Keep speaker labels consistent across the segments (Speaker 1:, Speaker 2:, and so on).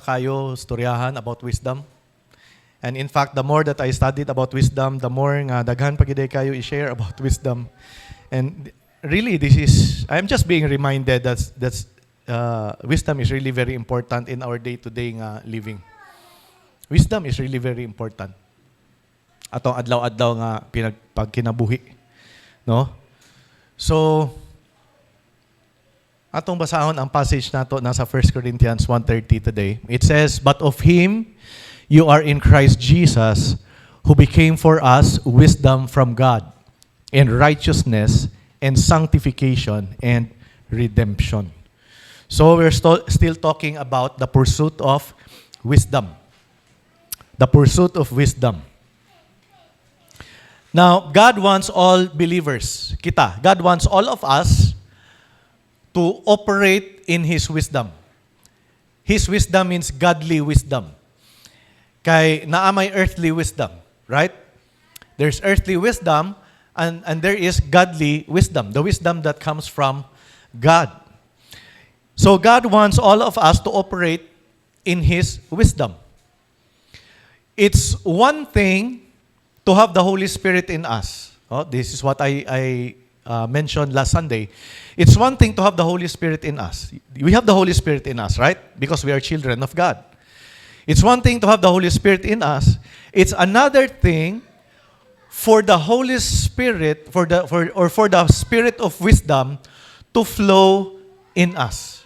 Speaker 1: kayo storyahan about wisdom. And in fact, the more that I studied about wisdom, the more nga daghan pa gid kayo i-share about wisdom. And really, I'm just being reminded that wisdom is really very important in our day-to-day nga living. Wisdom is really very important. Atong adlaw-adlaw nga pagkinabuhi. No? So, atong basahon ang passage nato nasa 1 Corinthians 1:30 today. It says, "But of Him you are in Christ Jesus, who became for us wisdom from God, and righteousness, and sanctification, and redemption." So we're still talking about the pursuit of wisdom. The pursuit of wisdom. Now, God wants all believers, God wants all of us to operate in His wisdom. His wisdom means godly wisdom. Kay naa may earthly wisdom, right? There's earthly wisdom and there is godly wisdom, the wisdom that comes from God. So God wants all of us to operate in His wisdom. It's one thing to have the Holy Spirit in us. Oh, this is what I mentioned last Sunday. It's one thing to have the Holy Spirit in us. We have the Holy Spirit in us, right? Because we are children of God. It's one thing to have the Holy Spirit in us. It's another thing for the Holy Spirit, for the Spirit of wisdom to flow in us.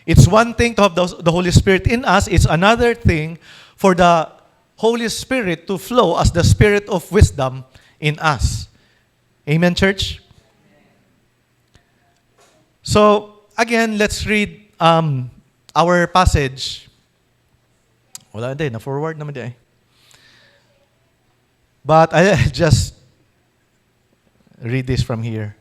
Speaker 1: It's one thing to have the Holy Spirit in us. It's another thing for the Holy Spirit to flow as the Spirit of wisdom in us. Amen, church? So, again, let's read our passage. Wala din, na-forward naman din. But I'll just read this from here.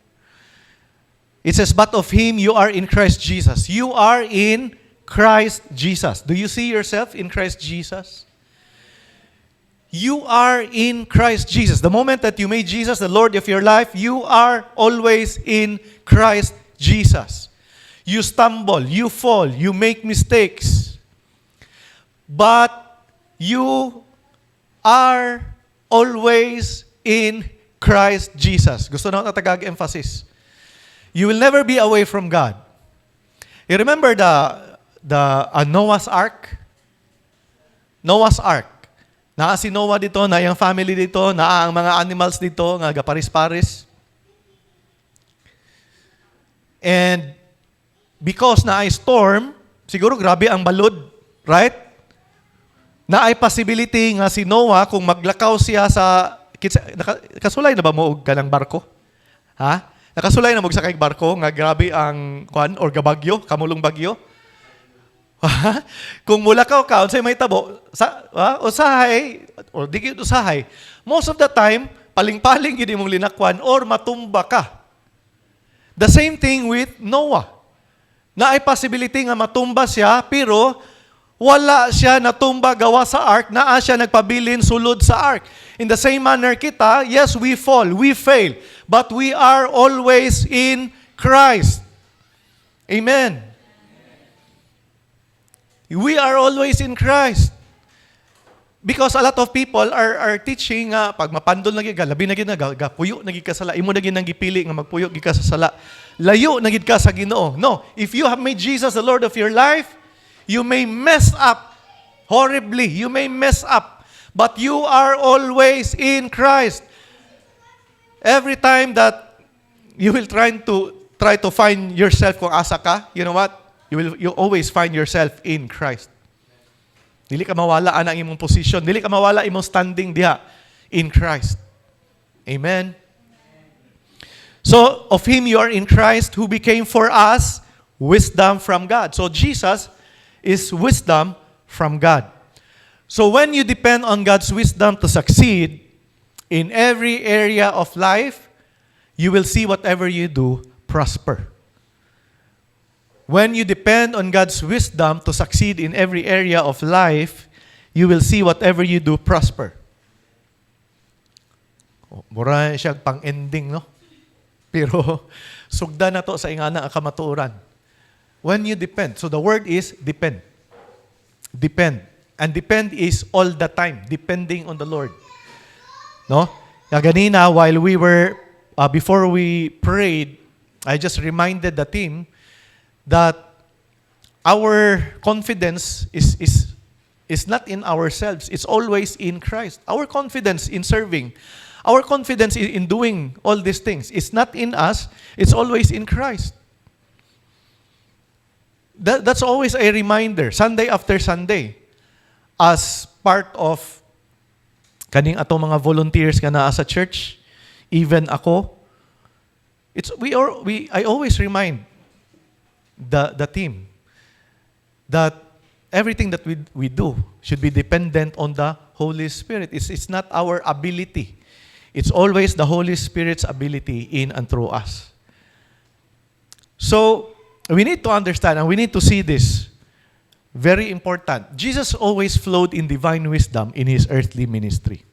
Speaker 1: It says, "But of Him you are in Christ Jesus." You are in Christ Jesus. Do you see yourself in Christ Jesus? You are in Christ Jesus. The moment that you made Jesus the Lord of your life, you are always in Christ Jesus. You stumble, you fall, you make mistakes. But you are always in Christ Jesus. Gusto na natagag-emphasis. You will never be away from God. You remember the Noah's Ark? Noah's Ark. Naa si Noah dito, na yung family dito, naa ang mga animals dito, nga gaparis-paris. And because na ay storm, siguro grabe ang balod, right? Na ay possibility nga si Noah, kung maglakaw siya sa, nakasulay na ba mo og kanang barko? Ha? Nakasulay na mo sa kay barko, nga grabe ang kwan, or gabagyo, kamulong bagyo? Kung mulakaw ka, unsay may tabo, usahay, or di gyud usahay, most of the time, paling-paling yun mong linakwan, or matumba ka. The same thing with Noah. Na ay possibility nga matumba siya, pero wala siya natumba gawa sa ark, naa siya nagpabilin sulod sa ark. In the same manner kita, yes, we fall, we fail, but we are always in Christ. Amen. We are always in Christ. Because a lot of people are teaching nga pag mapandol na gid ka, labi na gid na puyo na gid ka sala, imo na gid nang gipili nga magpuyo gid ka sa sala. Layo na gid ka sa Ginoo. No, if you have made Jesus the Lord of your life, you may mess up horribly. You may mess up, but you are always in Christ. Every time that you will try to find yourself kung asa ka, you know what? You always find yourself in Christ. Dili ka mawala ang imong position. Dili ka mawala imong standing diha in Christ. Amen. So, of Him you are in Christ, who became for us wisdom from God. So, Jesus is wisdom from God. So, when you depend on God's wisdom to succeed in every area of life, you will see whatever you do prosper. When you depend on God's wisdom to succeed in every area of life, you will see whatever you do prosper. Mura siya pang-ending, no? Pero sugda na to sa ingana ang kamatuoran. When you depend. So the word is depend. Depend. And depend is all the time, depending on the Lord. No? Ganina, while we were, before we prayed, I just reminded the team that our confidence is not in ourselves. It's always in Christ. Our confidence in serving, our confidence in doing all these things, it's not in us. It's always in Christ. That's always a reminder, Sunday after Sunday, as part of kaning ato mga volunteers ka na sa church, even ako. I always remind the team that everything that we do should be dependent on the Holy Spirit. It's not our ability. It's always the Holy Spirit's ability in and through us. So, we need to understand and we need to see this. Very important. Jesus always flowed in divine wisdom in His earthly ministry.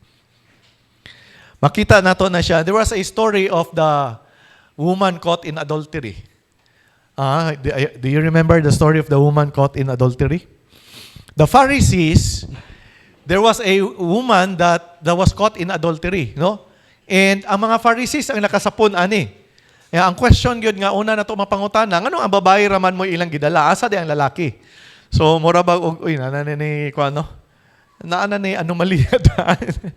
Speaker 1: Makita nato na siya. There was a story of the woman caught in adultery. Do you remember the story of the woman caught in adultery? The Pharisees, there was a woman that was caught in adultery, no? And ang mga Pharisees ang nakasapon ani. Ang question gyud nga una nato mapangutana, ngano ang babae raman mo ilang gidala asa di ang lalaki? So mura ba uy naana ni kuano? Naana ni anomaly daan.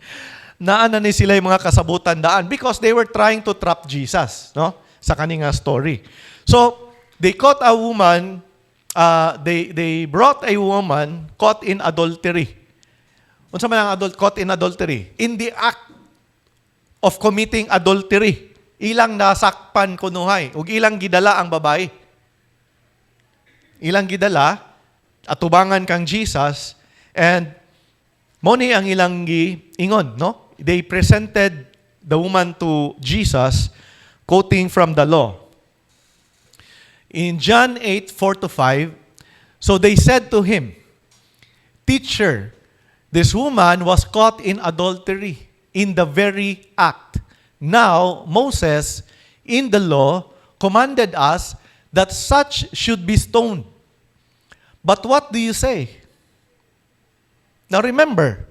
Speaker 1: Naana ni sila yung mga kasabutan daan because they were trying to trap Jesus, no? Sa kaninga story. So they caught a woman, they brought a woman caught in adultery. Unsa man ang caught in adultery? In the act of committing adultery. Ilang nasakpan kunuhay, ug ilang gidala ang babae. Ilang gidala, atubangan kang Jesus, and moni ang ilang giingon, no? They presented the woman to Jesus, quoting from the law. In John 8:4-5, so they said to him, "Teacher, this woman was caught in adultery in the very act. Now, Moses, in the law, commanded us that such should be stoned. But what do you say?" Now remember,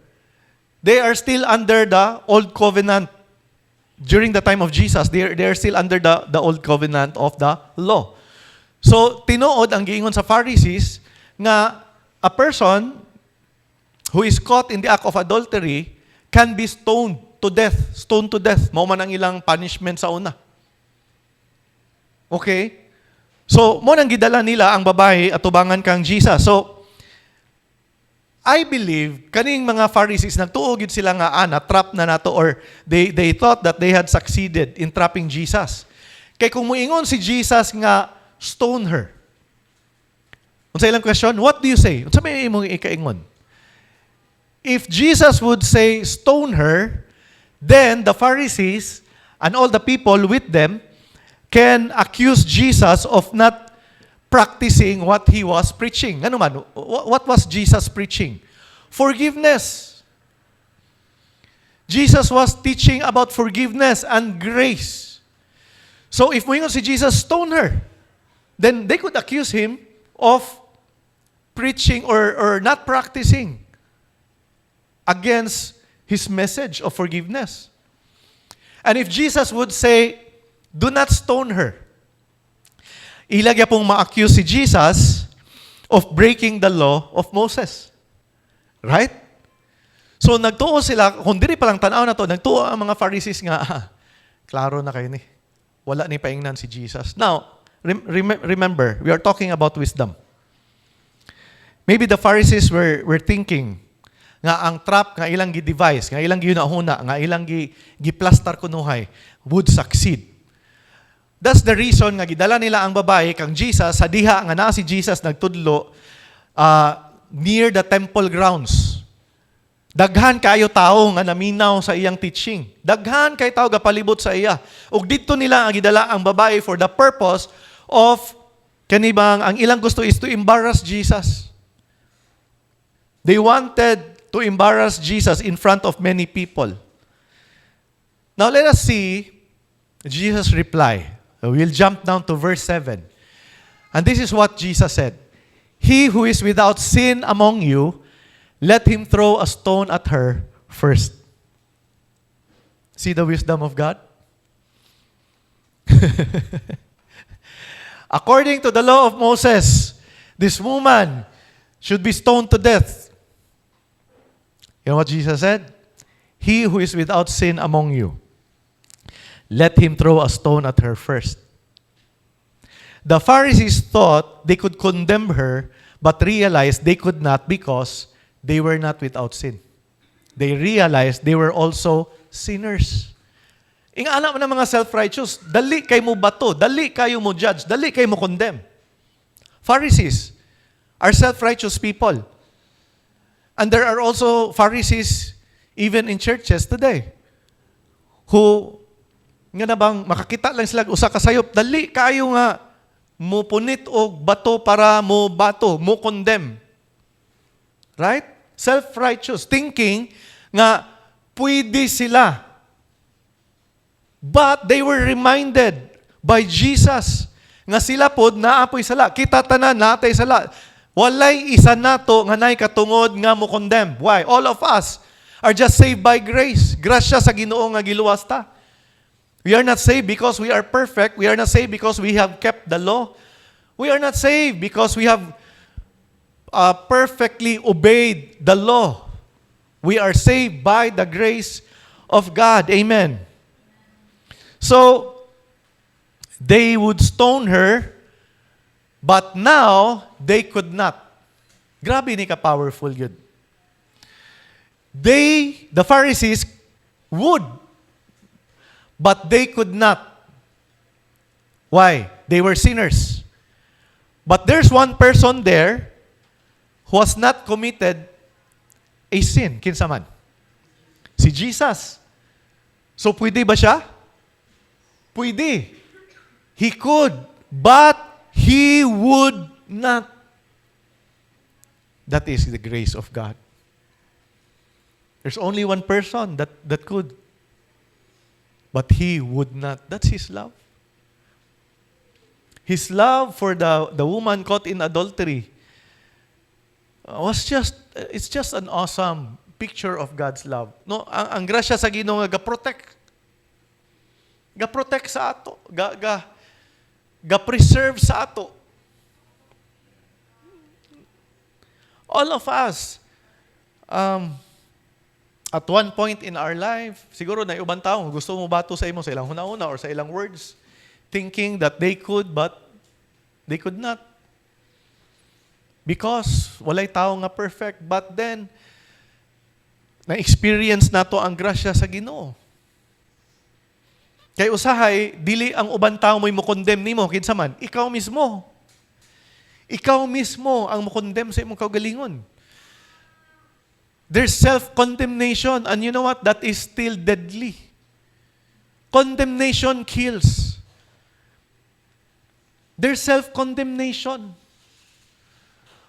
Speaker 1: they are still under the old covenant. During the time of Jesus, they are still under the old covenant of the law. So, tinuod ang giingon sa Pharisees nga a person who is caught in the act of adultery can be stoned to death. Stoned to death. Mao man ang ilang punishment sa una. Okay? So, mo nang gidala nila ang babae at tubangan kang Jesus. So, I believe, kaning mga Pharisees, nagtuog sila nga, na-trap na nato, or they thought that they had succeeded in trapping Jesus. Kay kung muingon si Jesus nga, stone her. Unsa ilang question? What do you say? Unsa may imong ikaingon? If Jesus would say, stone her, then the Pharisees and all the people with them can accuse Jesus of not practicing what He was preaching. Ano man? What was Jesus preaching? Forgiveness. Jesus was teaching about forgiveness and grace. So if moingon si Jesus, stone her, then they could accuse Him of preaching or not practicing against His message of forgiveness. And if Jesus would say, do not stone her, ilagya pong ma-accuse si Jesus of breaking the law of Moses. Right? So nagtuo sila, kung diri palang tanaw na to, nagtuo ang mga Pharisees nga, klaro na kayo ni. Wala ni paingnan si Jesus. Now, remember, we are talking about wisdom. Maybe the Pharisees were thinking nga ang trap nga ilang gi-device, nga ilang gi-hunahuna, nga ilang gi-plaster kunuhay would succeed. That's the reason nga gidala nila ang babae kang Jesus sa diha nga naa si Jesus nagtudlo near the temple grounds. Daghan kayo tao nga naminaw sa iyang teaching. Daghan kay tao gapalibot sa iya. Ug didto nila ang gidala ang babae for the purpose of kanibang ang ilang gusto is to embarrass Jesus. They wanted to embarrass Jesus in front of many people. Now let us see Jesus' reply. We'll jump down to verse 7. And this is what Jesus said. He who is without sin among you, let him throw a stone at her first. See the wisdom of God? According to the law of Moses, this woman should be stoned to death. You know what Jesus said? He who is without sin among you, let him throw a stone at her first. The Pharisees thought they could condemn her, but realized they could not because they were not without sin. They realized they were also sinners. Ingana mo ng mga self-righteous, dali kay mo bato, dali kayo mo judge, dali kayo mo condemn. Pharisees are self-righteous people. And there are also Pharisees even in churches today who nga na bang makakita lang sila usa ka sayop, dali kayo nga mo punit og bato para mo bato, mo condemn. Right? Self-righteous, thinking nga pwede sila. But they were reminded by Jesus nga sila pod naapoy sala. Kita tanan natay sala. Walay isa nato nga nay katungod nga mo condemn. Why? All of us are just saved by grace. Grasya sa Ginoo nga giluwas ta. We are not saved because we are perfect. We are not saved because we have kept the law. We are not saved because we have perfectly obeyed the law. We are saved by the grace of God. Amen. So, they would stone her, but now, they could not. Grabe ni ka-powerful yun. The Pharisees, would, but they could not. Why? They were sinners. But there's one person there who has not committed a sin. Kinsa man? Si Jesus. So, pwede ba siya? Pwede. He could, but he would not. That is the grace of God. There's only one person that could. But he would not. That's his love. His love for the woman caught in adultery it's just an awesome picture of God's love. No, ang grasya sa Ginoo nga ga-protect sa ato, ga-preserve sa ato. All of us, at one point in our life, siguro na ibang tao, gusto mo bato sa imo sa ilang hunahuna or sa ilang words, thinking that they could, but they could not. Because walay tao nga perfect, but then, na-experience nato ang grasya sa Ginoo. Kay usahay, dili ang uban tao mo'y mo-condemn nimo, kinsa man, ikaw mismo. Ikaw mismo ang mo-condemn sa imong kaugalingon. There's self-condemnation, and you know what? That is still deadly. Condemnation kills. There's self-condemnation.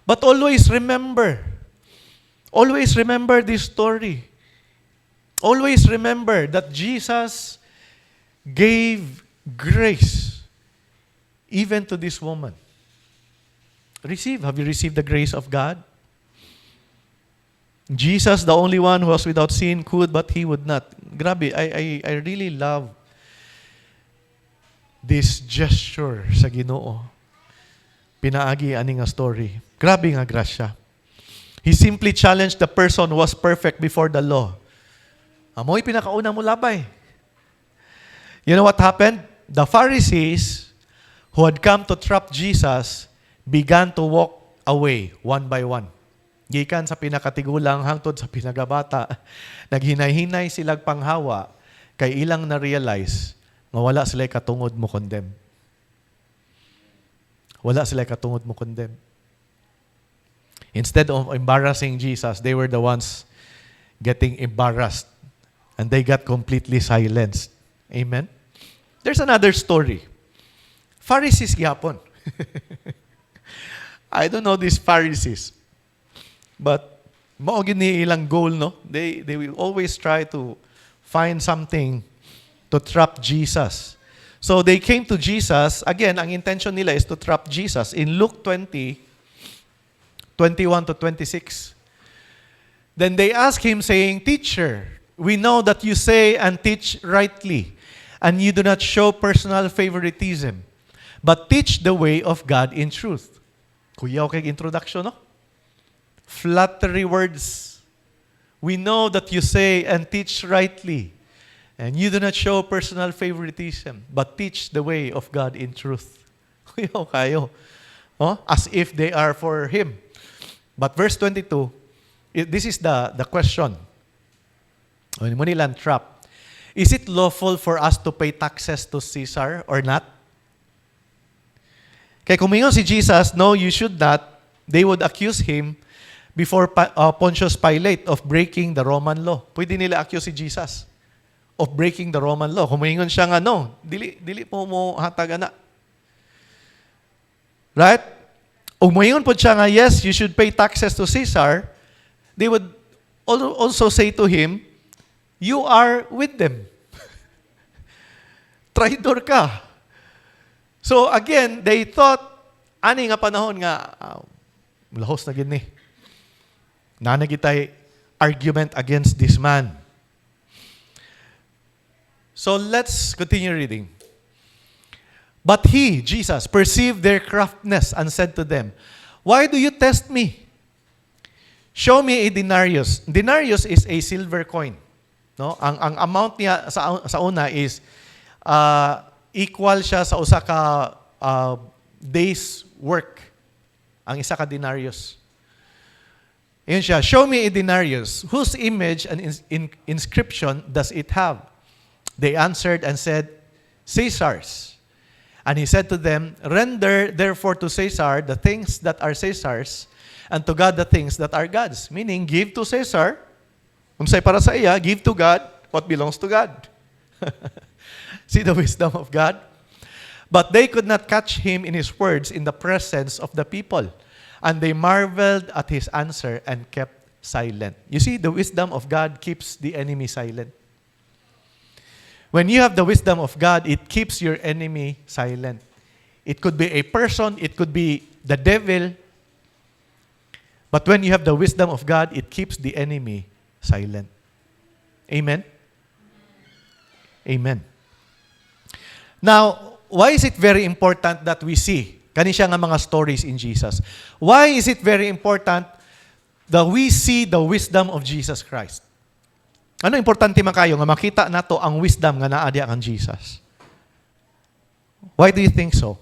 Speaker 1: But always remember this story. Always remember that Jesus gave grace even to this woman. Have you received the grace of God? Jesus, the only one who was without sin, could, but he would not. Grabe, I really love this gesture sa Ginoo. Pinaagi ani nga story. Grabe nga grasya. He simply challenged the person who was perfect before the law. Amoy pinakauna mo labay. You know what happened? The Pharisees who had come to trap Jesus began to walk away one by one. Gikan sa pinakatigulang hangtod sa pinagabata, naghinay-hinay silang panghawa kay ilang na-realize nga wala sila katungod mo condemn. Wala sila katungod mo condemn. Instead of embarrassing Jesus, they were the ones getting embarrassed and they got completely silenced. Amen? There's another story. Pharisees gyapon. I don't know these Pharisees. But mao gid ni ilang goal, no? They will always try to find something to trap Jesus. So they came to Jesus. Again, ang intention nila is to trap Jesus. In Luke 20, 21 to 26. Then they asked him, saying, Teacher, we know that you say and teach rightly, and you do not show personal favoritism, but teach the way of God in truth. Kuya, okay, introduction, no? Flattery words. We know that you say and teach rightly, and you do not show personal favoritism, but teach the way of God in truth. Kuya, kayo. Oh, as if they are for him. But verse 22, this is the question. Manilang trap. Is it lawful for us to pay taxes to Caesar or not? Kaya kumingon si Jesus, no, you should not. They would accuse him before Pontius Pilate of breaking the Roman law. Pwede nila accuse si Jesus of breaking the Roman law. Kumingon siya nga, no, dili po mo hatag na. Right? Umayon po siya nga, yes, you should pay taxes to Caesar. They would also say to him, you are with them. Traitor ka. So again, they thought, ani nga panahon nga, lahos na gini. Nanagitay argument against this man. So let's continue reading. But he, Jesus, perceived their craftiness and said to them, why do you test me? Show me a denarius. Denarius is a silver coin. No? Ang amount niya sa una is equal siya sa usa ka day's work. Ang isa ka denarius. Yun siya, show me a denarius. Whose image and inscription does it have? They answered and said, Caesar's. And he said to them, render therefore to Caesar the things that are Caesar's, and to God the things that are God's. Meaning, give to Caesar, unsay para sa iya, give to God what belongs to God. See the wisdom of God? But they could not catch him in his words in the presence of the people. And they marveled at his answer and kept silent. You see, the wisdom of God keeps the enemy silent. When you have the wisdom of God, it keeps your enemy silent. It could be a person, it could be the devil. But when you have the wisdom of God, it keeps the enemy silent. Amen? Amen. Now, why is it very important that we see kani siya nga mga stories in Jesus? Why is it very important that we see the wisdom of Jesus Christ? Ano importante man kayo nga makita nato ang wisdom nga naa diha kang Jesus? Why do you think so?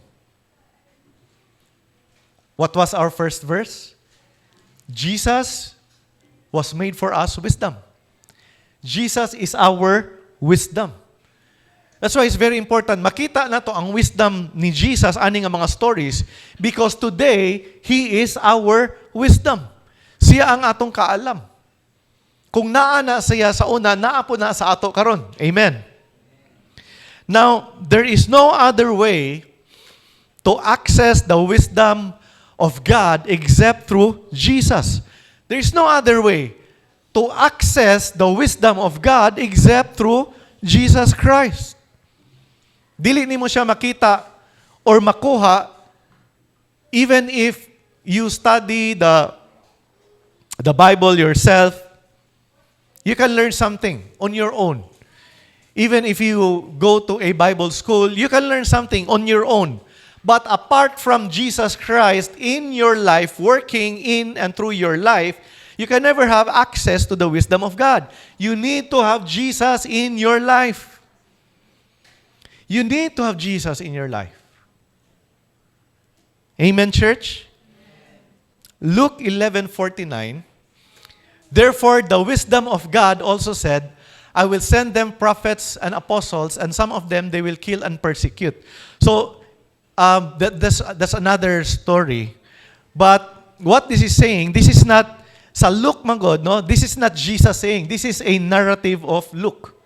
Speaker 1: What was our first verse? Jesus was made for us wisdom. Jesus is our wisdom. That's why it's very important. Makita na to ang wisdom ni Jesus ani nga mga stories because today, He is our wisdom. Siya ang atong kaalam. Kung naa na siya sa una, naa po na sa ato karon. Amen. Now, there is no other way to access the wisdom of God except through Jesus. There is no other way to access the wisdom of God except through Jesus Christ. Dili nimo siya makita or makuha even if you study the Bible yourself. You can learn something on your own. Even if you go to a Bible school, you can learn something on your own. But apart from Jesus Christ in your life, working in and through your life, you can never have access to the wisdom of God. You need to have Jesus in your life. You need to have Jesus in your life. Amen, church? Luke 11:49. Therefore, the wisdom of God also said, I will send them prophets and apostles, and some of them they will kill and persecute. So, that's another story. But what this is saying, this is not, sa Luke man God, no? This is not Jesus saying. This is a narrative of Luke.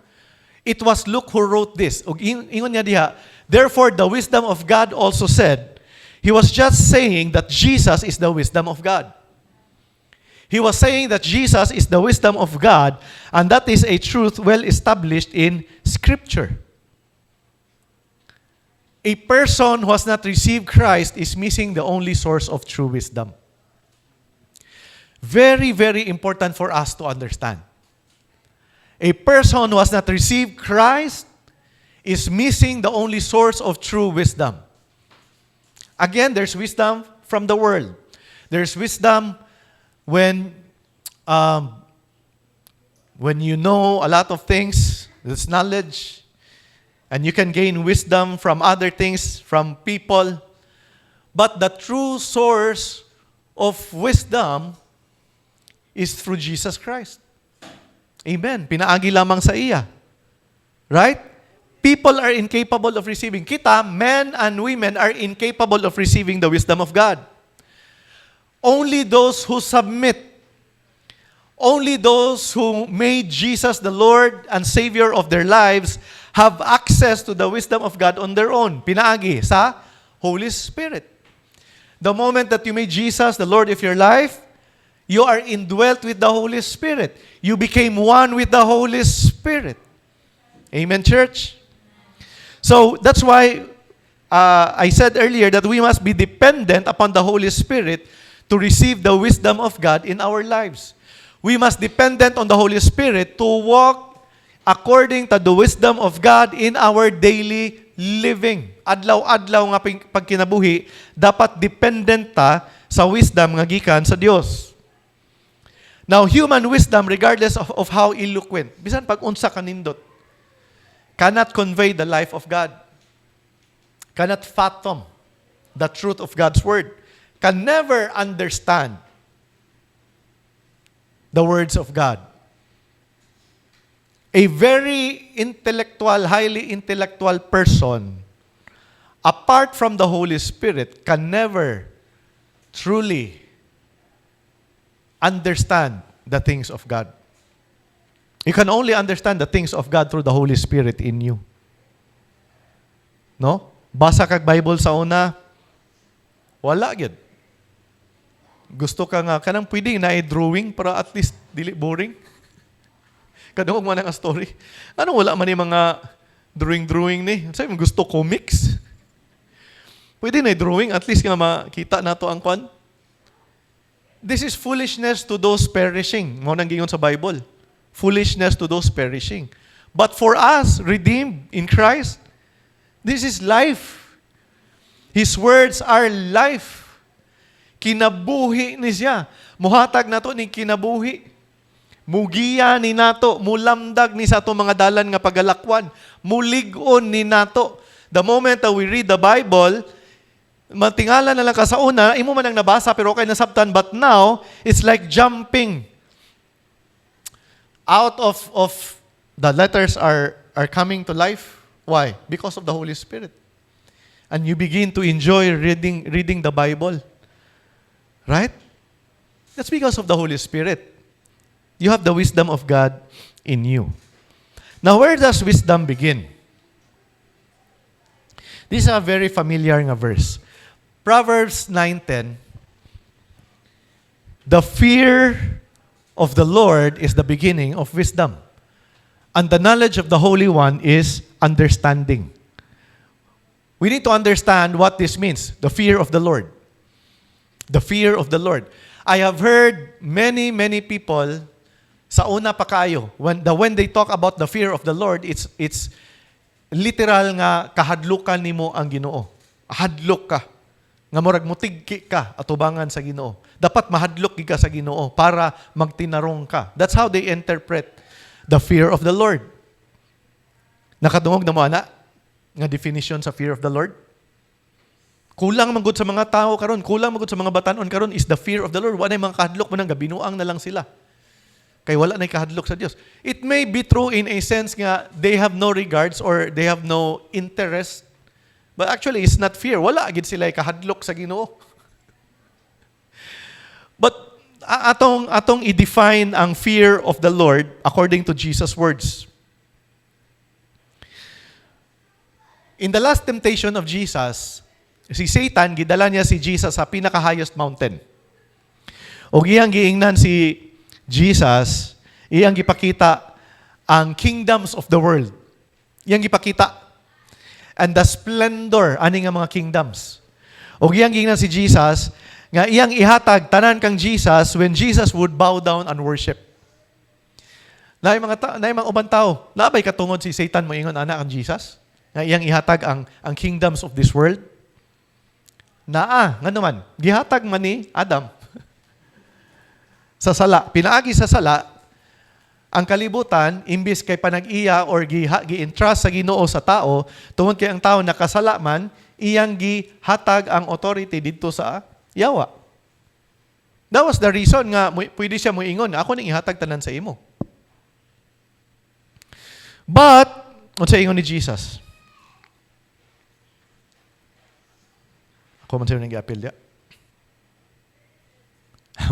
Speaker 1: It was Luke who wrote this. Ingon niya diha, therefore, the wisdom of God also said, he was just saying that Jesus is the wisdom of God. He was saying that Jesus is the wisdom of God, and that is a truth well established in Scripture. A person who has not received Christ is missing the only source of true wisdom. Very, very important for us to understand. A person who has not received Christ is missing the only source of true wisdom. Again, there's wisdom from the world. There's wisdom when you know a lot of things, there's knowledge, and you can gain wisdom from other things, from people. But the true source of wisdom is through Jesus Christ. Amen. Pinaagi lamang sa iya. Right? People are incapable of receiving. Kita, men and women are incapable of receiving the wisdom of God. Only those who submit, only those who made Jesus the Lord and Savior of their lives have access to the wisdom of God on their own. Pinaagi sa Holy Spirit. The moment that you made Jesus the Lord of your life, you are indwelt with the Holy Spirit. You became one with the Holy Spirit. Amen, church? So, that's why I said earlier that we must be dependent upon the Holy Spirit to receive the wisdom of God in our lives. We must dependent on the Holy Spirit to walk according to the wisdom of God in our daily living. Adlaw-adlaw nga pagkinabuhi, dapat dependent ta sa wisdom nga gikan sa Dios. Now, human wisdom, regardless of how eloquent, bisan pag unsa kanindot, cannot convey the life of God, cannot fathom the truth of God's word, can never understand the words of God. A very intellectual, highly intellectual person, apart from the Holy Spirit, can never truly understand the things of God. You can only understand the things of God through the Holy Spirit in you. No? Basa kag Bible sa una, wala gyud. Gusto ka nga, kanang pwede na i-drawing para at least dili boring. Kadungog man ang story. Ano wala man yung mga drawing ni? Sabi mo gusto comics? Pwede na i-drawing, at least nga makita nato ang kwan. This is foolishness to those perishing. Mo nang gingon sa Bible. Foolishness to those perishing. But for us, redeemed in Christ, this is life. His words are life. Kinabuhi ni siya. Muhatag nato ni kinabuhi. Mugiya ni nato, mulamdag ni sa ato mga dalan nga pagalakwan. Mulig-on ni nato. The moment that we read the Bible, matingala na lang ka sa una, imo man ang nabasa pero okay nasabtan, but now, it's like jumping out of the letters are coming to life. Why? Because of the Holy Spirit. And you begin to enjoy reading the Bible. Right? That's because of the Holy Spirit. You have the wisdom of God in you. Now, where does wisdom begin? This is a very familiar nga verse. Proverbs 9:10. The fear of the Lord is the beginning of wisdom, and the knowledge of the Holy One is understanding. We need to understand what this means, the fear of the Lord. The fear of the Lord. I have heard many people sa una pa kayo, when they talk about the fear of the Lord, it's literal nga kahadlukan nimo ang Ginoo. Hadlok ka. Nga murag mutigki ka atubangan sa Ginoo. Dapat mahadlok ka sa Ginoo para magtinarong ka. That's how they interpret the fear of the Lord. Nakadungog na mo ana nga definition sa fear of the Lord? Kulang man gud sa mga tao karon, kulang man gud sa mga batan-on karon is the fear of the Lord. Wala mga kahadlok man nga binuang na lang sila. Kay wala na kahadlok sa Dios. It may be true in a sense nga they have no regards or they have no interest. But actually, it's not fear. Wala agad sila kahadlok sa Ginoo. But atong i-define ang fear of the Lord according to Jesus' words. In the last temptation of Jesus, si Satan, gidala niya si Jesus sa pinaka-highest mountain. O giyang giingnan si Jesus, iyang gipakita ang kingdoms of the world. Iyang gipakita. And the splendor, ani nga mga kingdoms. O giyang giingnan si Jesus, nga iyang ihatag tanan kang Jesus when Jesus would bow down and worship. Naay mga ubang tao, labay katungod si Satan mo ingon ana kang Jesus, nga iyang ihatag ang kingdoms of this world. Nga naman, gihatag man ni Adam sa sala. Pinaagi sa sala, ang kalibutan, imbis kay panag-iya or gi-entrust sa Ginoo sa tao, tungod kay ang tao nakasala man, iyang gihatag ang authority dito sa yawa. That was the reason nga pwede siya moingon, ako nang ihatag tanan sa imo. But, unsa ingon ni Jesus? Ako man sa'yo nang i-appeal diya.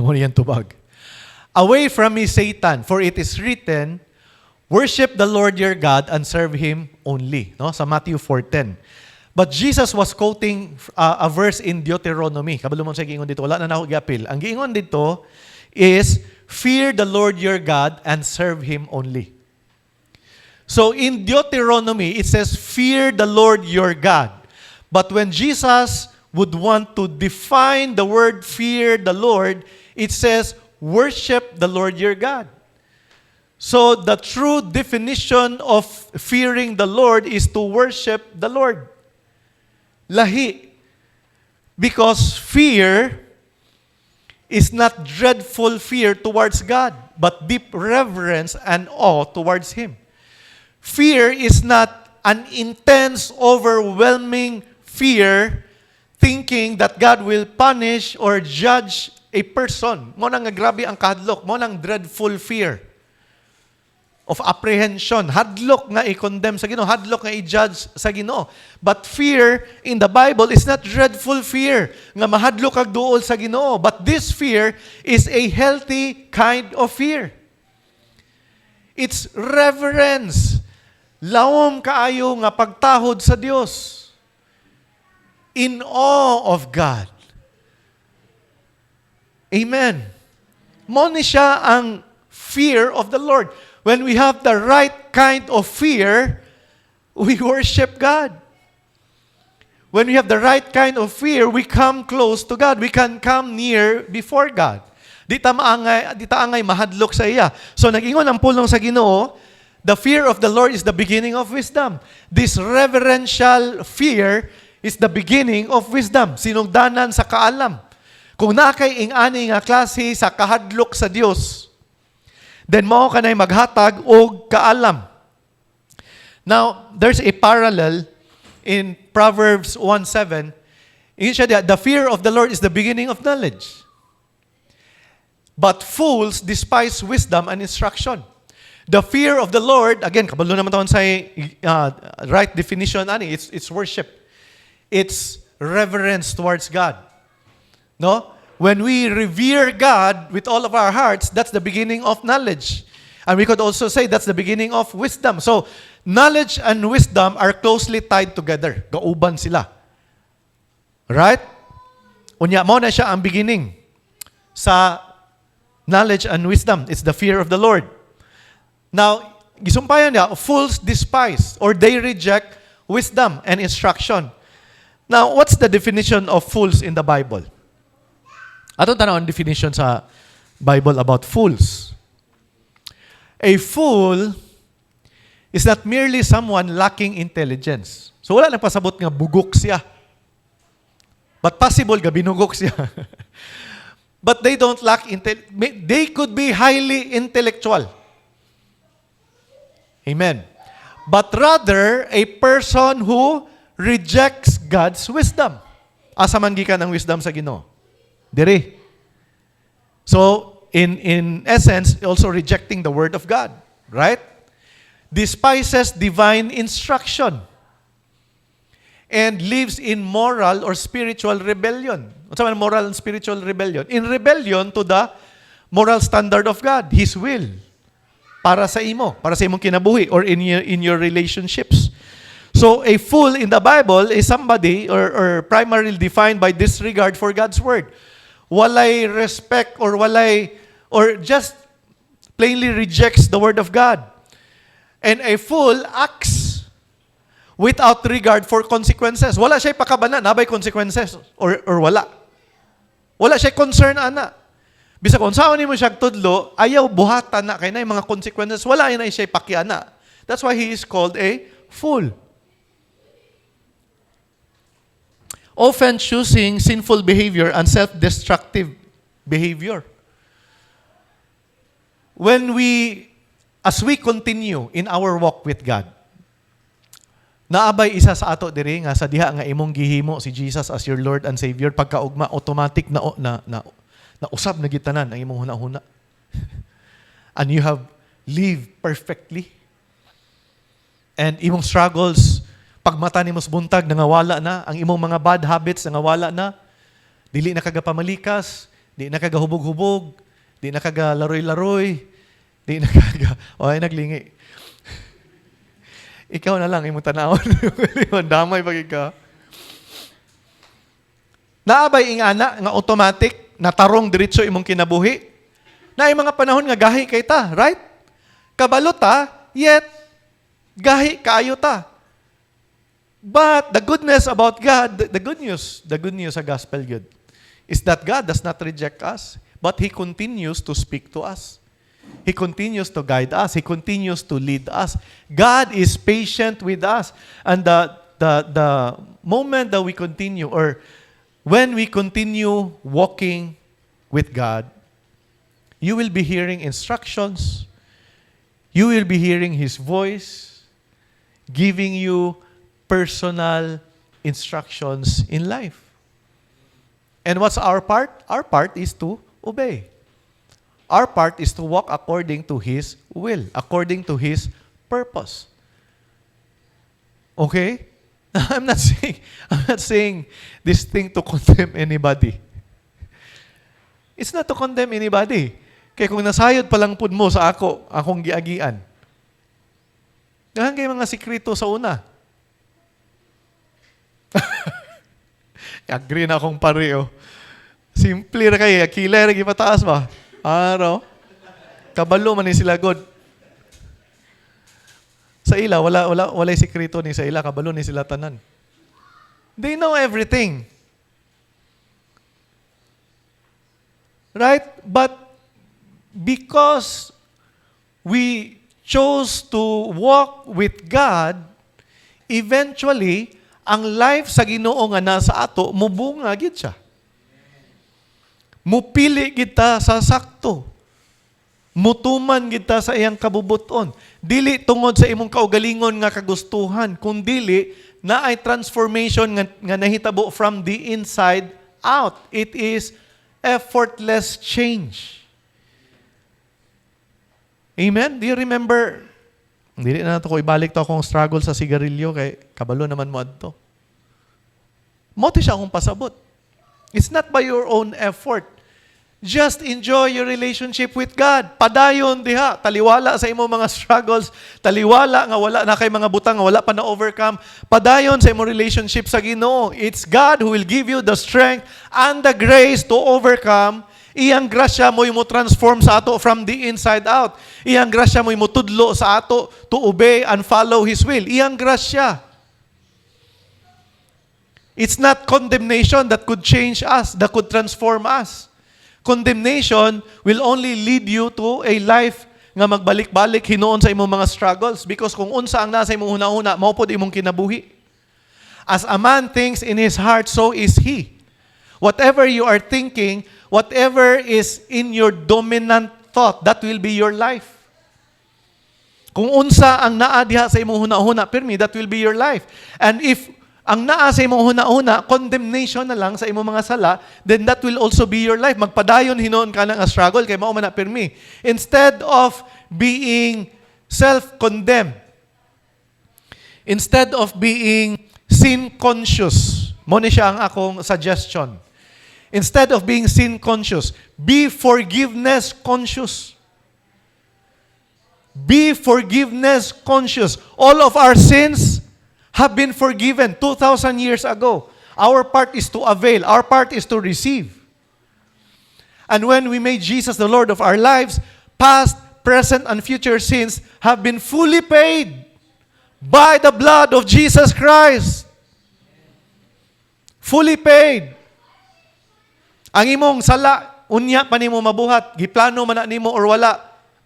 Speaker 1: Muna yan tubag. Away from me, Satan, for it is written, worship the Lord your God and serve Him only. No? Sa Matthew 4:10. But Jesus was quoting a verse in Deuteronomy. Kabalo mo sa giingon dito, wala na ako i-appeal. Ang giingon dito is, fear the Lord your God and serve Him only. So in Deuteronomy, it says, fear the Lord your God. But when Jesus would want to define the word fear the Lord, it says, worship the Lord your God. So the true definition of fearing the Lord is to worship the Lord. Lahi. Because fear is not dreadful fear towards God, but deep reverence and awe towards Him. Fear is not an intense, overwhelming fear thinking that God will punish or judge a person. Mo nang grabe ang kahadlok, mo nang dreadful fear of apprehension. Hadlok nga i-condemn sa Ginoo, hadlok nga i-judge sa Ginoo. But fear in the Bible is not dreadful fear nga mahadlok kag duol sa Ginoo, but this fear is a healthy kind of fear. It's reverence. Lawom kaayo nga pagtahod sa Dios. In awe of God. Amen. Mo ni siya ang fear of the Lord. When we have the right kind of fear, we worship God. When we have the right kind of fear, we come close to God. We can come near before God. Di ta angay mahadlok sa iya. So nag-ingon ang pulong sa Ginoo, the fear of the Lord is the beginning of wisdom. This reverential fear is the beginning of wisdom. Sinugdanan sa kaalam. Kung nakay ing-ani nga klase sa kahadlok sa Dios, then mao kanay maghatag og kaalam. Now, there's a parallel in Proverbs 1:7. The fear of the Lord is the beginning of knowledge. But fools despise wisdom and instruction. The fear of the Lord, again, kabalo naman taon sa right definition, it's worship. It's reverence towards God. No? When we revere God with all of our hearts, that's the beginning of knowledge. And we could also say that's the beginning of wisdom. So, knowledge and wisdom are closely tied together. Gauban sila. Right? Unya, mo na siya ang beginning sa knowledge and wisdom. It's the fear of the Lord. Now, gisumpayan niya, fools despise or they reject wisdom and instruction. Now, what's the definition of fools in the Bible? Atong tanaw ang definition sa Bible about fools. A fool is not merely someone lacking intelligence. So wala nang pasabot nga bugok siya. But possible nga binugok siya. But they don't lack they could be highly intellectual. Amen. But rather a person who rejects God's wisdom. Asa man gikan ang wisdom sa Ginoo? Dire. So, in essence, also rejecting the word of God, right? Despises divine instruction and lives in moral or spiritual rebellion. What's man moral and spiritual rebellion? In rebellion to the moral standard of God, His will, para sa imong kinabuhi, or in your relationships. So, a fool in the Bible is somebody or primarily defined by disregard for God's word. Walay respect or just plainly rejects the word of God. And a fool acts without regard for consequences. Wala siya ipakabanan, nabay consequences or wala. Wala siya concern, ana. Bisa kung saan mo siya tudlo, ayaw buhatan na, kaya na yung mga consequences, wala yun na siya pakiana. That's why he is called a fool. Often choosing sinful behavior and self-destructive behavior. As we continue in our walk with God, naabay isa sa ato diri nga sa diha nga imong gihimo si Jesus as your Lord and Savior, pagkaugma automatic na usab na gitanan ang imong hunahuna. And you have lived perfectly. And imong struggles, pagmata ni mos buntag, nangawala na. Ang imong mga bad habits, nangawala na. Dili na kagapamalikas, di na kagahubog-hubog, di na kagalaroy-laroy, di na ay naglingi. Ikaw na lang, imong tanawon. Damay pag ikaw. Naabay ingana, nga automatic, natarong diretso imong kinabuhi. Na yung mga panahon nga gahi kay ta, right? Kabalo ta, yet, gahi kaayo ta. But the goodness about God, the good news sa gospel good, is that God does not reject us, but He continues to speak to us. He continues to guide us. He continues to lead us. God is patient with us. And the moment that we continue, or when we continue walking with God, you will be hearing instructions. You will be hearing His voice, giving you personal instructions in life. And what's our part? Our part is to obey. Our part is to walk according to His will, according to His purpose. Okay? I'm not saying this thing to condemn anybody. It's not to condemn anybody. Kaya kung nasayod pa lang pud mo sa akong giagian. Dahan kay mga sikreto sa una. Agree na akong pareho. Simple ra kay kilay ra gipataas ba? Araw. Kabalo man ni sila God. Sa ila walay sikreto ni sa ila, kabalo ni sila tanan. They know everything. Right? But because we chose to walk with God, eventually ang life sa Ginoo nga nasa ato mubunga gid siya. Mupili kita sa sakto. Mutuman kita sa iyang kabubuton. Dili tungod sa imong kaugalingon nga kagustuhan, kung dili na ay transformation nga nahitabo from the inside out. It is effortless change. Amen? Do you remember? Dili na ito ko ibalik to akong struggle sa sigarilyo kay kabalo naman mo adto. Moto siya akong pasabot. It's not by your own effort. Just enjoy your relationship with God. Padayon diha, taliwala sa imong mga struggles, taliwala nga wala na kay mga butang nga wala pa na overcome. Padayon sa imong relationship sa Ginoo. It's God who will give you the strength and the grace to overcome. Iyang grasya mo yung transform sa ato from the inside out. Iyang grasya mo yung tudlo sa ato to obey and follow His will. Iyang grasya. It's not condemnation that could change us, that could transform us. Condemnation will only lead you to a life nga magbalik-balik hinuon sa imong mga struggles, because kung unsa ang nasa imong hunahuna, mao pod imong kinabuhi. As a man thinks in his heart, so is he. Whatever you are thinking, whatever is in your dominant thought, that will be your life. Kung unsa ang naa diha sa imong hunahuna, pirmi, that will be your life. And if ang naa sa imong huna-una, condemnation na lang sa imong mga sala, then that will also be your life. Magpadayon hinuon ka ng struggle, kay mao man na pirmi. Instead of being self-condemned, instead of being sin-conscious, mo ni siya ang akong suggestion. Instead of being sin-conscious, be forgiveness-conscious. Be forgiveness-conscious. All of our sins have been forgiven 2,000 years ago. Our part is to avail. Our part is to receive. And when we made Jesus the Lord of our lives, past, present, and future sins have been fully paid by the blood of Jesus Christ. Fully paid. Ang imong sala, unya pa nimo mabuhat, giplano man na nimo or wala,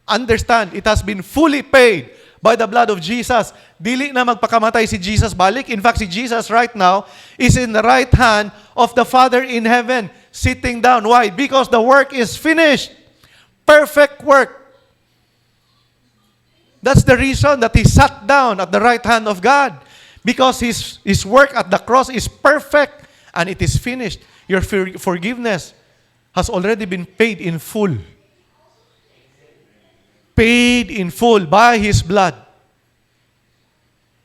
Speaker 1: understand, it has been fully paid by the blood of Jesus. Dili na magpakamatay si Jesus balik. In fact, si Jesus right now is in the right hand of the Father in heaven, sitting down. Why? Because the work is finished. Perfect work. That's the reason that He sat down at the right hand of God. Because His work at the cross is perfect and it is finished. Your forgiveness has already been paid in full. Paid in full by His blood.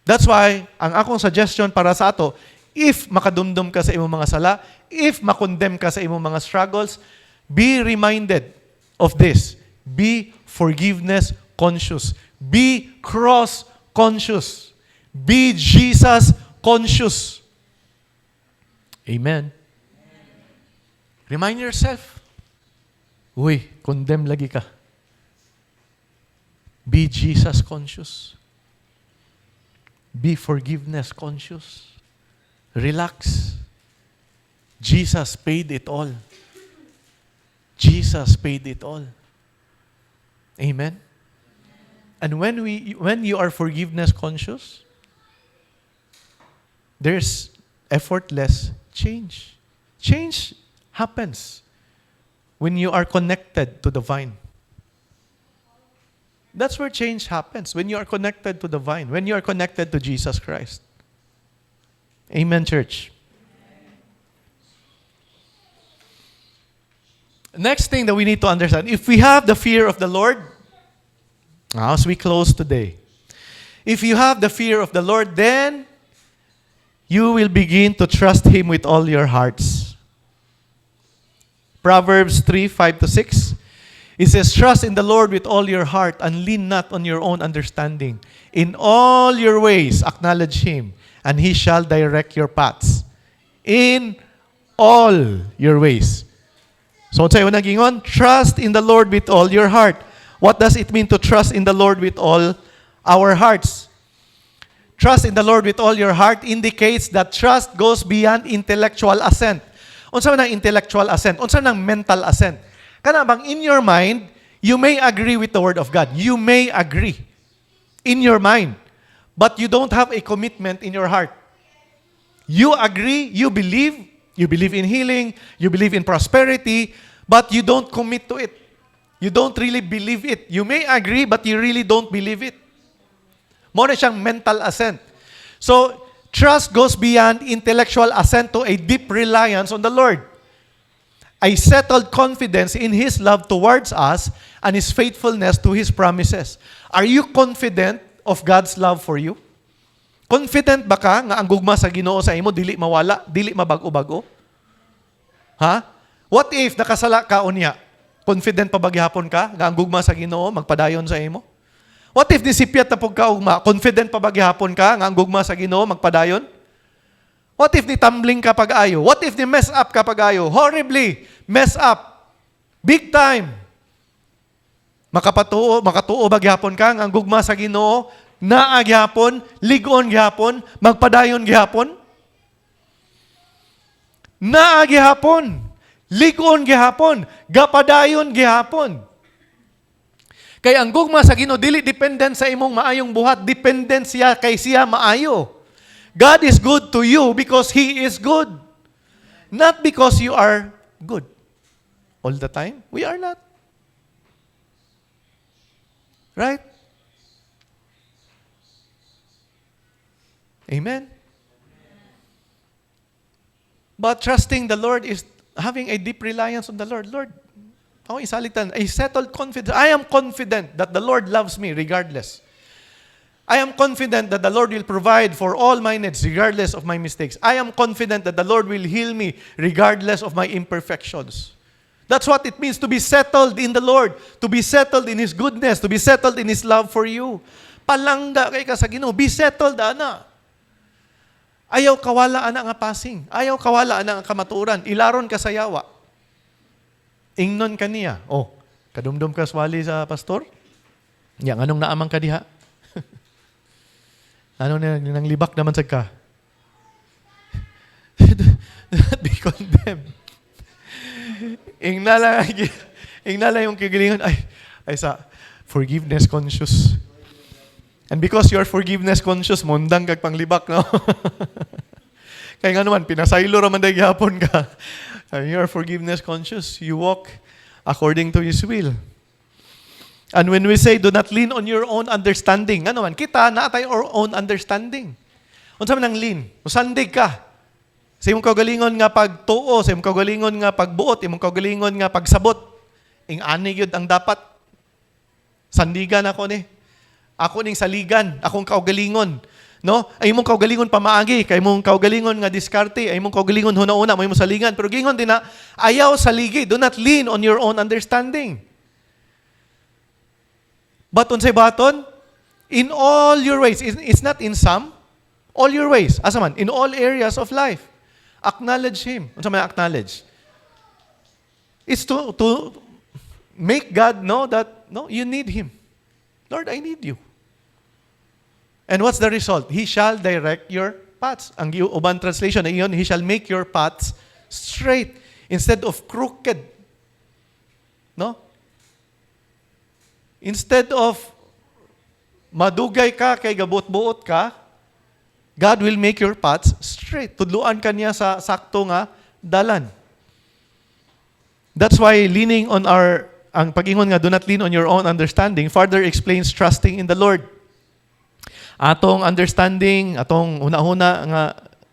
Speaker 1: That's why, ang akong suggestion para sa ato, if makadumdum ka sa imong mga sala, if makondem ka sa imong mga struggles, be reminded of this. Be forgiveness conscious. Be cross conscious. Be Jesus conscious. Amen. Remind yourself, uy, condemn lagi ka. Be Jesus conscious. Be forgiveness conscious. Relax. Jesus paid it all. Jesus paid it all. Amen. And when you are forgiveness conscious, there's effortless change. Change happens when you are connected to the vine. That's where change happens, when you are connected to the vine, when you are connected to Jesus Christ. Amen, church. Next thing that we need to understand, if we have the fear of the Lord, as we close today, if you have the fear of the Lord, then you will begin to trust Him with all your hearts. Proverbs 3:5-6. It says, trust in the Lord with all your heart and lean not on your own understanding. In all your ways, acknowledge Him, and He shall direct your paths. In all your ways. So, sa'yo nagingon, trust in the Lord with all your heart. What does it mean to trust in the Lord with all our hearts? Trust in the Lord with all your heart indicates that trust goes beyond intellectual assent. Unsa man ang intellectual assent? Unsa nang mental assent? Kana bang in your mind, you may agree with the Word of God. You may agree in your mind. But you don't have a commitment in your heart. You agree, you believe in healing, you believe in prosperity, but you don't commit to it. You don't really believe it. You may agree, but you really don't believe it. More na siyang mental assent. So, trust goes beyond intellectual assent to a deep reliance on the Lord. A settled confidence in His love towards us and His faithfulness to His promises. Are you confident of God's love for you? Confident ba ka nga ang gugma sa Ginoo sa imo dili mawala, dili mabago-bago? Ha? What if nakasala ka unya? Confident pa ba gihapon ka nga ang gugma sa Ginoo magpadayon sa imo? What if nisipyat na pug ka ugma? Confident pa ba gihapon ka nga ang gugma sa Ginoo magpadayon? What if ni tumbling ka pag-ayo? What if ni mess up ka pag-ayo? Horribly mess up. Big time. Makatuo ba gihapon ka nga ang gugma sa Ginoo naa gihapon, ligon gihapon, magpadayon gihapon? Naa gihapon, ligon gihapon, gapadayon gihapon. Kaya ang gugma sa Ginoo dili dependent sa imong maayong buhat, dependent siya kay siya maayo. God is good to you because He is good. Not because you are good. All the time, we are not. Right? Amen? But trusting the Lord is having a deep reliance on the Lord. Lord, ako isalitan, a settled confidence. I am confident that the Lord loves me regardless. I am confident that the Lord will provide for all my needs regardless of my mistakes. I am confident that the Lord will heal me regardless of my imperfections. That's what it means to be settled in the Lord, to be settled in His goodness, to be settled in His love for you. Palangga kay ka sa Ginoo, be settled ana. Ayaw kawala ana nga passing. Ayaw kawala ana nga kamaturan. Ilaron ka sa yawa. Ingnon ka niya. Oh, kadumdum ka swali sa pastor? Yang anong naamang ka diha? Ano nang libak naman sa ka? Do not be condemned. Ingnala yung kigalingon, ay sa forgiveness conscious. And because you're forgiveness conscious, mundang kag panglibak, no? Kaya nga naman, pinasaylo raman day gyapon ka. You're forgiveness conscious. You walk according to His will. And when we say, do not lean on your own understanding, ano man, kita na tayo our own understanding. Unsa man ang lean? Musandig ka. Sa imong kaugalingon nga pagtuo, sa imong kaugalingon nga pagbuot, imong kaugalingon nga pagsabot. Ing ani gyud ang dapat. Sandigan ako ni. Ako ning saligan, akong kaugalingon. No? Ay imong kaugalingon pamaagi, kay imong kaugalingon nga diskarte, ay imong kaugalingon huna-una, may imong saligan. Pero gingon din na, ayaw saligi. Do not lean on your own understanding. Baton say baton? In all your ways. It's not in some. All your ways. Asa man? In all areas of life. Acknowledge Him. Ano man acknowledge? It's to make God know that, no, you need Him. Lord, I need you. And what's the result? He shall direct your paths. Ang uban translation na iyon, He shall make your paths straight instead of crooked. No? Instead of madugay ka kay gabot-buot ka, God will make your paths straight. Tudluan ka niya sa sakto nga dalan. That's why leaning on ang pag-ingon nga, do not lean on your own understanding, further explains trusting in the Lord. Atong understanding, atong una-una nga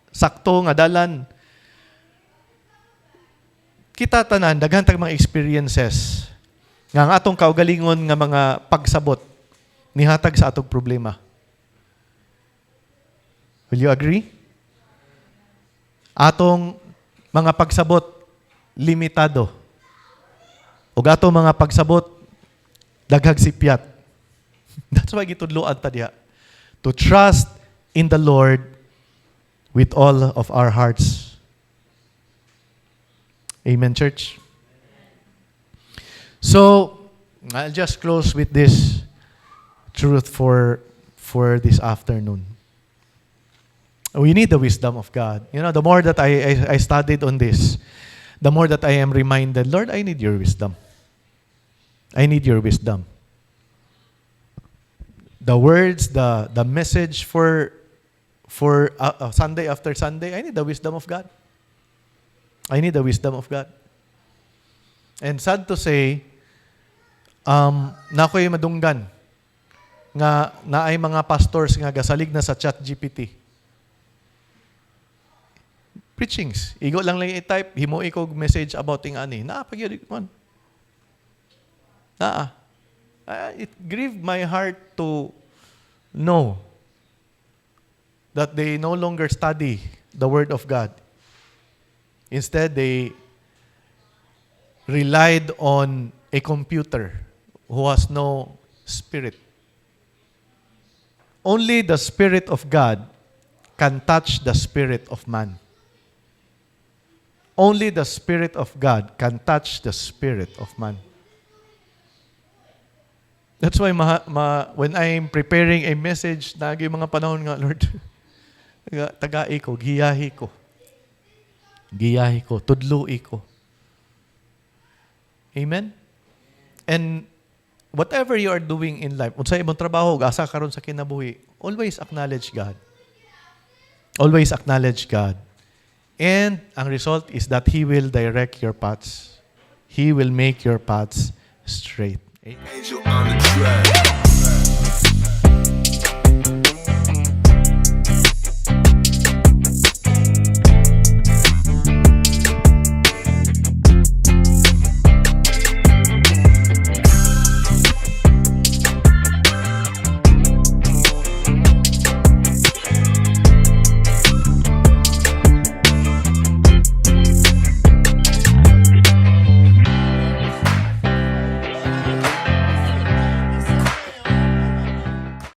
Speaker 1: sakto nga dalan, kita tanan, daghan tag mga experiences nga ang atong kaugalingon nga mga pagsabot nihatag sa atong problema. Will you agree? Atong mga pagsabot limitado. Ug atong mga pagsabot daghag sipyat. That's why gitudloan ta diha. To trust in the Lord with all of our hearts. Amen, church? So, I'll just close with this truth for this afternoon. We need the wisdom of God. You know, the more that I studied on this, the more that I am reminded, Lord, I need your wisdom. I need your wisdom. The words, the message for Sunday after Sunday, I need the wisdom of God. I need the wisdom of God. And sad to say, na ako'y madunggan nga naay mga pastors nga gasalig na sa ChatGPT. Preachings. Igo lang i-type, himo ikog message about ing ani. Pag-yun man. It grieved my heart to know that they no longer study the Word of God. Instead, they relied on a computer who has no spirit. Only the Spirit of God can touch the spirit of man. Only the Spirit of God can touch the spirit of man. That's why when I'm preparing a message, nagi mga panahon nga, Lord, tagai ko, giyahi ko, tudlui ko. Amen? And whatever you are doing in life, unsa imong trabaho, asa karon sa kinabuhi, always acknowledge God. Always acknowledge God. And ang result is that He will direct your paths. He will make your paths straight.
Speaker 2: Angel on the track.